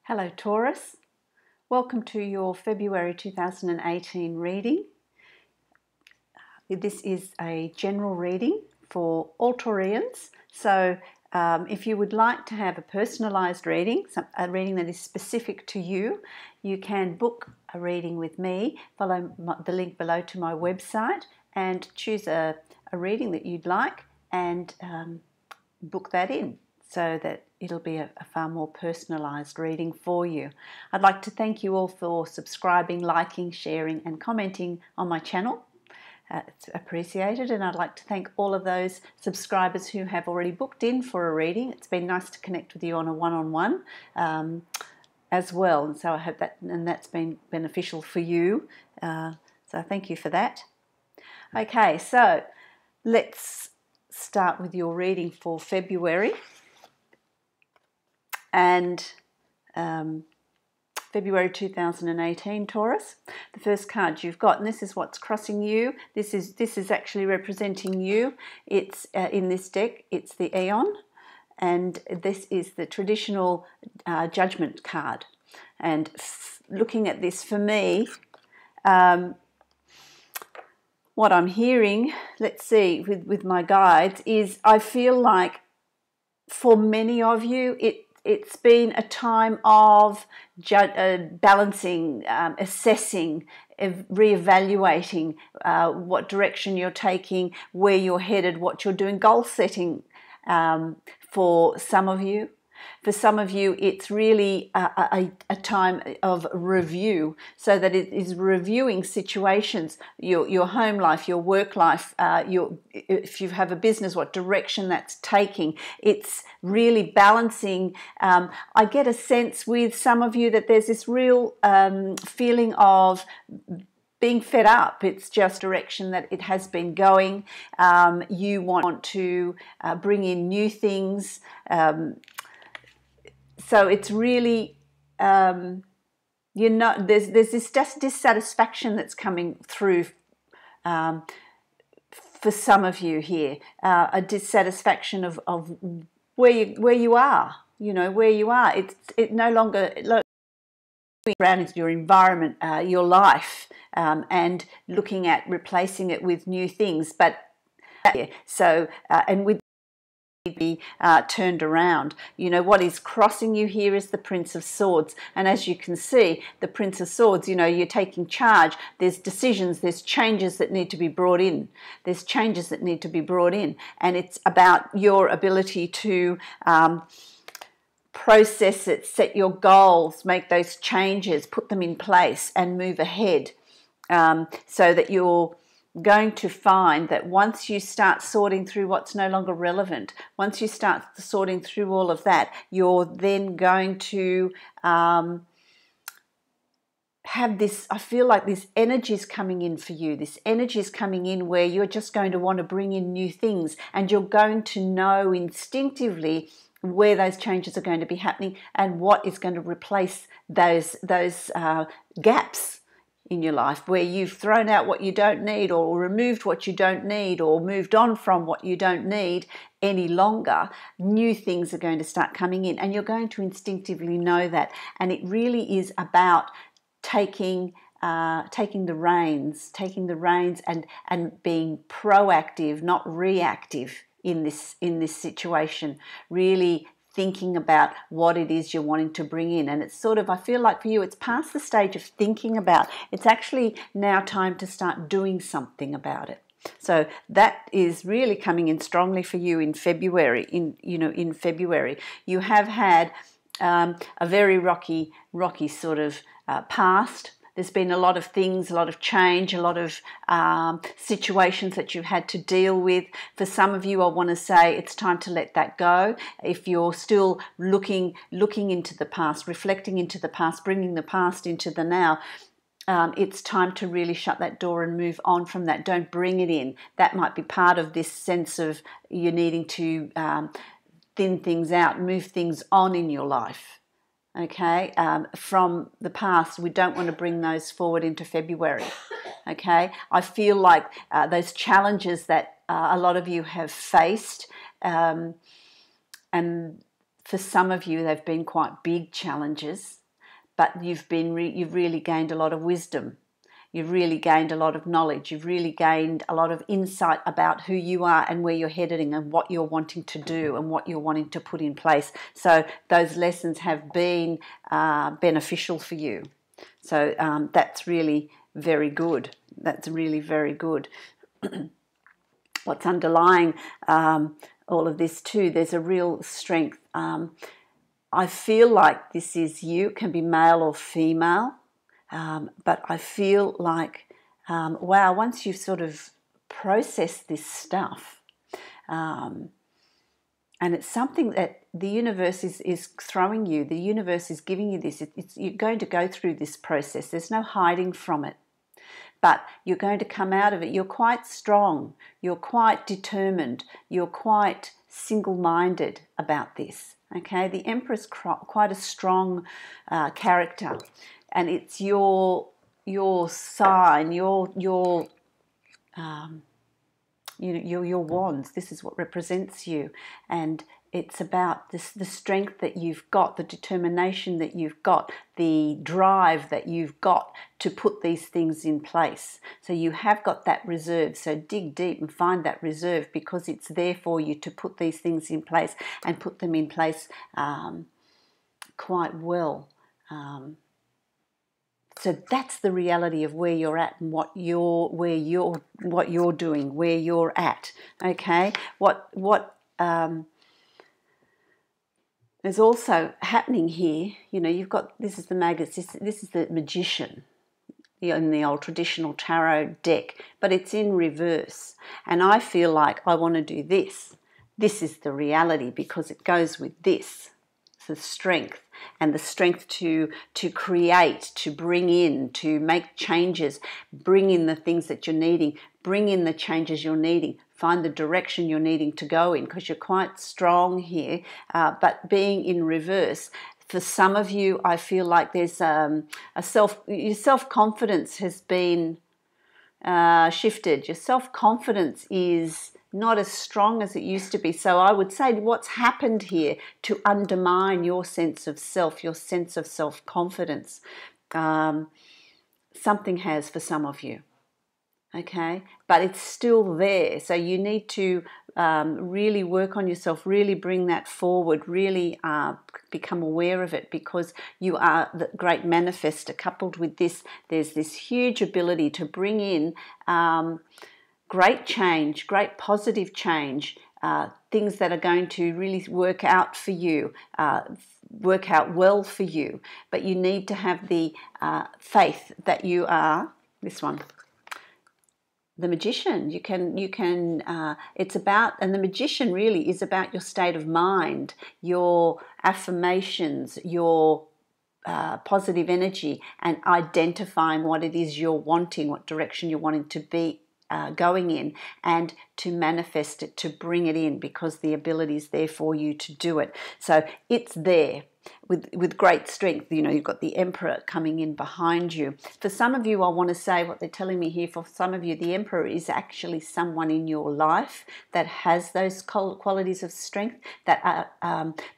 Hello Taurus, welcome to your February 2018 reading. This is a general reading for all Taurians, so if you would like to have a personalised reading, a reading that is specific to you, you can book a reading with me. Follow the link below to my website and choose a reading that you'd like and book that in, so that it'll be a far more personalised reading for you. I'd like to thank you all for subscribing, liking, sharing and commenting on my channel. It's appreciated, and I'd like to thank all of those subscribers who have already booked in for a reading. It's been nice to connect with you on a one-on-one as well, and so I hope that's been beneficial for you. So thank you for that. Okay, so let's start with your reading for February. And February 2018, Taurus. The first card you've got, and this is what's crossing you. This is actually representing you. It's in this deck. It's the Aeon, and this is the traditional Judgment card. And looking at this, for me, what I'm hearing, let's see, with my guides, is I feel like for many of you, it's been a time of balancing, assessing, reevaluating what direction you're taking, where you're headed, what you're doing, goal setting for some of you. For some of you, it's really a time of review, so that it is reviewing situations, your home life, your work life, if you have a business, what direction that's taking. It's really balancing. I get a sense with some of you that there's this real feeling of being fed up. It's just direction that it has been going. You want to bring in new things. So it's really, there's this dissatisfaction that's coming through for some of you here, a dissatisfaction of where you are, where you are. It no longer around is your environment, your life, and looking at replacing it with new things. But so and with be turned around. What is crossing you here is the Prince of Swords, and as you can see, the Prince of Swords, you're taking charge. There's decisions, there's changes that need to be brought in. There's changes that need to be brought in, and it's about your ability to process it, set your goals, make those changes, put them in place and move ahead, so that you're going to find that once you start sorting through what's no longer relevant, once you start sorting through all of that, you're then going to have this, I feel like this energy is coming in for you. This energy is coming in where you're just going to want to bring in new things, and you're going to know instinctively where those changes are going to be happening and what is going to replace those gaps in your life, where you've thrown out what you don't need, or removed what you don't need, or moved on from what you don't need any longer. New things are going to start coming in, and you're going to instinctively know that. And it really is about taking the reins and being proactive, not reactive in this situation. Really thinking about what it is you're wanting to bring in. And it's sort of, I feel like for you, it's past the stage of thinking about. It's actually now time to start doing something about it. So that is really coming in strongly for you in February. In February, you have had a very rocky sort of past. There's been a lot of things, a lot of change, a lot of situations that you've had to deal with. For some of you, I want to say it's time to let that go. If you're still looking into the past, reflecting into the past, bringing the past into the now, it's time to really shut that door and move on from that. Don't bring it in. That might be part of this sense of you needing to thin things out, move things on in your life. Okay, from the past, we don't want to bring those forward into February. Okay, I feel like those challenges that a lot of you have faced, and For some of you, they've been quite big challenges, but you've really gained a lot of wisdom. You've really gained a lot of knowledge. You've really gained a lot of insight about who you are and where you're heading and what you're wanting to do and what you're wanting to put in place. So those lessons have been beneficial for you. So that's really very good. That's really very good. What's underlying all of this too, there's a real strength. I feel like this is you. It can be male or female. But I feel like, wow, once you've sort of processed this stuff, and it's something that the universe is throwing you, the universe is giving you this, you're going to go through this process. There's no hiding from it. But you're going to come out of it. You're quite strong. You're quite determined. You're quite single-minded about this. Okay, the Emperor's quite a strong character. And it's your sign, your wands. This is what represents you, and it's about the strength that you've got, the determination that you've got, the drive that you've got to put these things in place. So you have got that reserve. So dig deep and find that reserve, because it's there for you to put these things in place and put them in place quite well. So that's the reality of where you're at and what you're doing, where you're at. Okay, what is also happening here. You know, you've got, this is the Magus. This is the Magician in the old traditional tarot deck, but it's in reverse. And I feel like I want to do this. This is the reality, because it goes with this. The strength, and the strength to create, to bring in, to make changes, bring in the things that you're needing, bring in the changes you're needing, find the direction you're needing to go in, because you're quite strong here, but being in reverse. For some of you, I feel like there's your self-confidence has been shifted. Your self-confidence is not as strong as it used to be. So I would say what's happened here to undermine your sense of self, your sense of self-confidence, something has for some of you, okay? But it's still there. So you need to really work on yourself, really bring that forward, really become aware of it, because you are the great manifester. Coupled with this, there's this huge ability to bring in great change, great positive change, things that are going to really work out for you, work out well for you. But you need to have the faith that you are, this one, the Magician. You can it's about, and the Magician really is about your state of mind, your affirmations, your positive energy, and identifying what it is you're wanting, what direction you're wanting to be going in, and to manifest it, to bring it in, because the ability is there for you to do it. So it's there with great strength. You know, you've got the Emperor coming in behind you. For some of you, I want to say what they're telling me here. For some of you, the Emperor is actually someone in your life that has those qualities of strength, that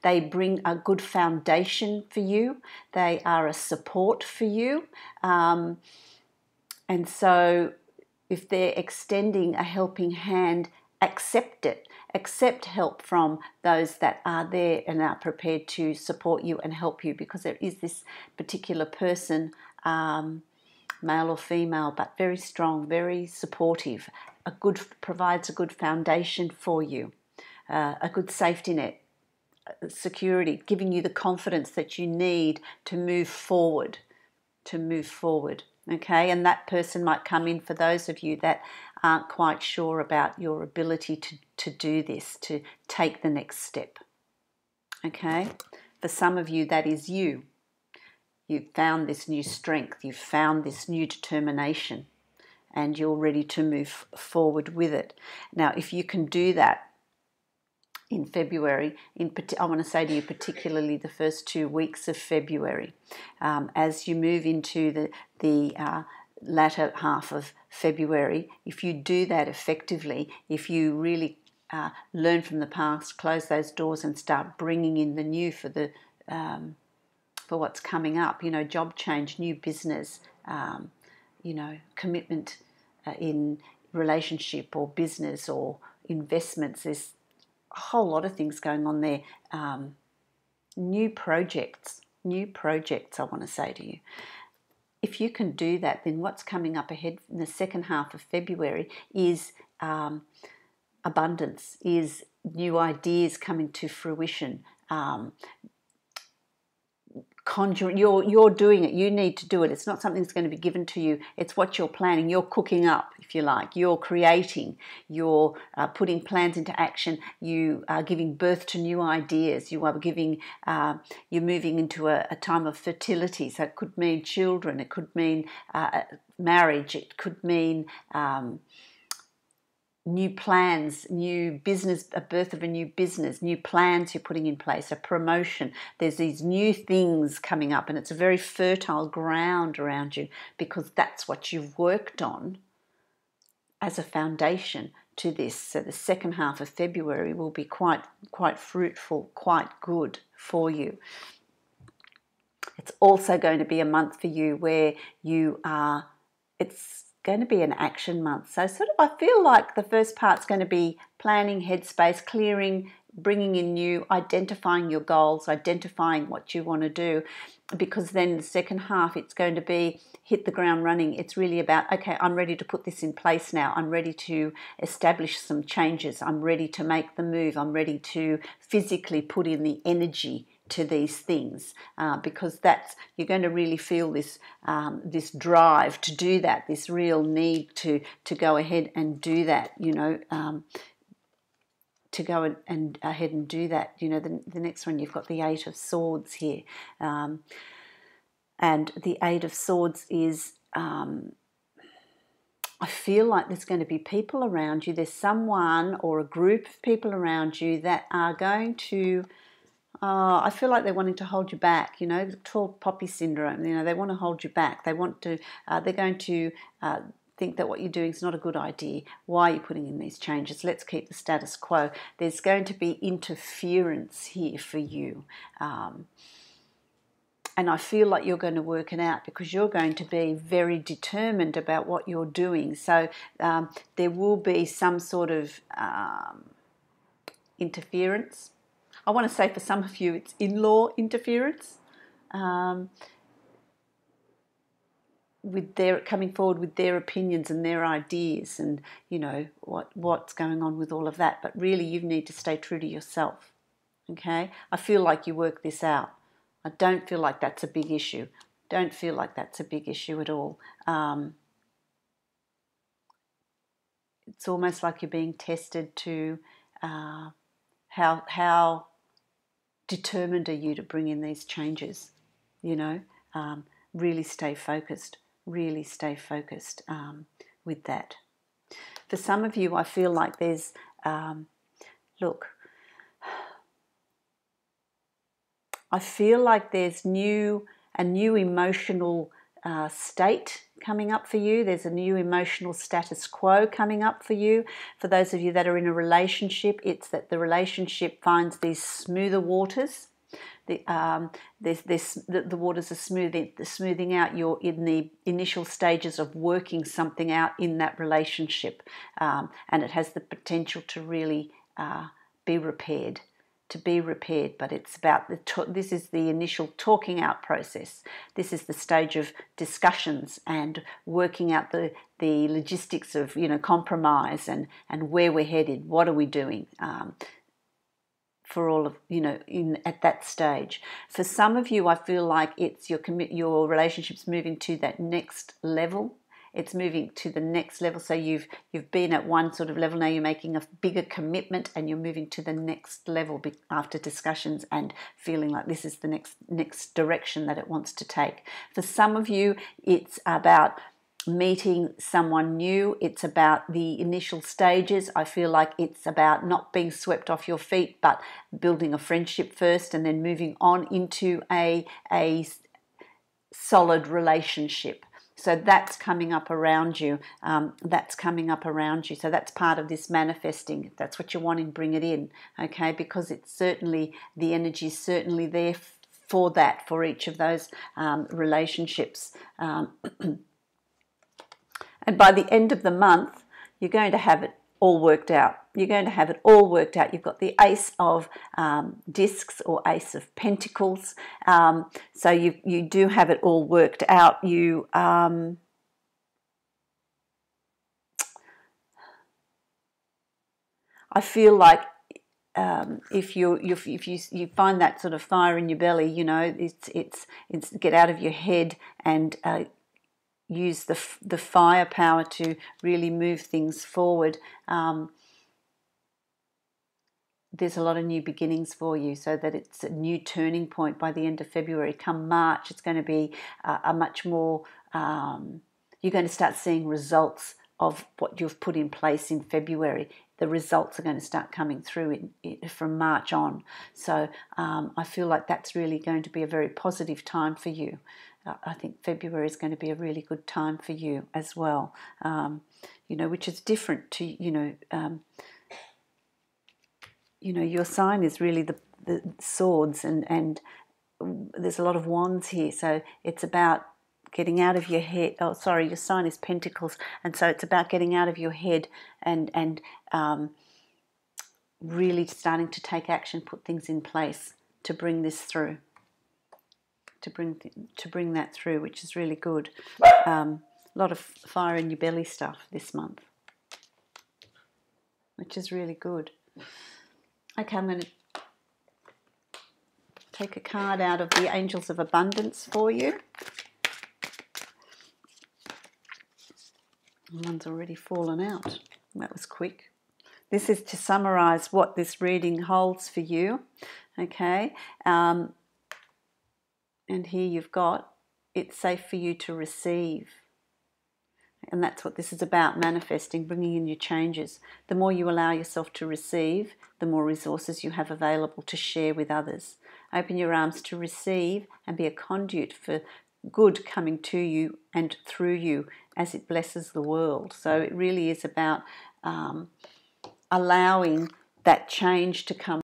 they bring a good foundation for you. They are a support for you. And so if they're extending a helping hand, accept it. Accept help from those that are there and are prepared to support you and help you, because there is this particular person, male or female, but very strong, very supportive, provides a good foundation for you, a good safety net, security, giving you the confidence that you need to move forward, Okay, and that person might come in for those of you that aren't quite sure about your ability to do this, to take the next step. Okay, for some of you, that is you. You've found this new strength, you've found this new determination, and you're ready to move forward with it. Now, if you can do that in February, I want to say to you, particularly the first 2 weeks of February, as you move into the latter half of February, if you do that effectively, if you really learn from the past, close those doors, and start bringing in the new for what's coming up. You know, job change, new business, you know, commitment in relationship or business or investments. There's a whole lot of things going on there. New projects, I want to say to you. If you can do that, then what's coming up ahead in the second half of February is abundance, is new ideas coming to fruition. Conjuring, you're doing it. You need to do it. It's not something that's going to be given to you. It's what you're planning. You're cooking up, if you like. You're creating. You're putting plans into action. You are giving birth to new ideas. You are giving. You're moving into a time of fertility. So it could mean children. It could mean marriage. It could mean new plans, new business, a birth of a new business, new plans you're putting in place, a promotion. There's these new things coming up, and it's a very fertile ground around you because that's what you've worked on as a foundation to this. So the second half of February will be quite fruitful, quite good for you. It's also going to be a month for you where you are, it's going to be an action month. So sort of I feel like the first part's going to be planning, headspace, clearing, bringing in new, identifying your goals, identifying what you want to do, because then the second half it's going to be hit the ground running. It's really about, okay, I'm ready to put this in place now. I'm ready to establish some changes. I'm ready to make the move. I'm ready to physically put in the energy to these things, because that's, you're going to really feel this this drive to do that, this real need to go ahead and do that, you know, to go and ahead and do that. You know, the next one, you've got the Eight of Swords here, and the Eight of Swords is I feel like there's going to be people around you. There's someone or a group of people around you that are going to I feel like they're wanting to hold you back, you know, the tall poppy syndrome. You know, they want to hold you back. They want to, they're going to think that what you're doing is not a good idea. Why are you putting in these changes? Let's keep the status quo. There's going to be interference here for you. And I feel like you're going to work it out because you're going to be very determined about what you're doing. So there will be some sort of interference. I want to say for some of you it's in-law interference, with their coming forward with their opinions and their ideas, and you know what's going on with all of that. But really, you need to stay true to yourself. Okay, I feel like you work this out. I don't feel like that's a big issue. Don't feel like that's a big issue at all. It's almost like you're being tested to how determined are you to bring in these changes, you know. Really stay focused with that. For some of you, I feel like there's, look, I feel like there's a new emotional state coming up for you. There's a new emotional status quo coming up for you. For those of you that are in a relationship, it's that the relationship finds these smoother waters. The waters are smoothing out. You're in the initial stages of working something out in that relationship, and it has the potential to really be repaired. But it's about this is the initial talking out process. This is the stage of discussions and working out the logistics of, you know, compromise and where we're headed. What are we doing? For all of, you know, at that stage. For some of you, I feel like it's your relationship's moving to that next level. It's moving to the next level. So you've been at one sort of level, now you're making a bigger commitment and you're moving to the next level after discussions and feeling like this is the next direction that it wants to take. For some of you, it's about meeting someone new. It's about the initial stages. I feel like it's about not being swept off your feet, but building a friendship first and then moving on into a solid relationship. So that's coming up around you. That's coming up around you. So that's part of this manifesting. If that's what you're wanting, bring it in, okay? Because it's certainly, the energy is certainly there for that, for each of those relationships. And by the end of the month, you're going to have it all worked out. You're going to have it all worked out. You've got the Ace of Discs or Ace of Pentacles. So you do have it all worked out. You I feel like if you find that sort of fire in your belly, you know, it's get out of your head and use the firepower to really move things forward. There's a lot of new beginnings for you, so that it's a new turning point by the end of February. Come March, it's going to be a much more, you're going to start seeing results of what you've put in place in February. The results are going to start coming through from March on. So I feel like that's really going to be a very positive time for you. I think February is going to be a really good time for you as well, you know, which is different to, you know, your sign is really the swords, and there's a lot of wands here. So it's about getting out of your head. Oh, sorry, your sign is Pentacles, and so it's about getting out of your head and really starting to take action, put things in place to bring this through. To bring that through, which is really good. A lot of fire in your belly stuff this month, which is really good. Okay, I'm going to take a card out of the Angels of Abundance for you. One's already fallen out. That was quick. This is to summarize what this reading holds for you. Okay. And here you've got, it's safe for you to receive. And that's what this is about, manifesting, bringing in your changes. The more you allow yourself to receive, the more resources you have available to share with others. Open your arms to receive and be a conduit for good coming to you and through you as it blesses the world. So it really is about allowing that change to come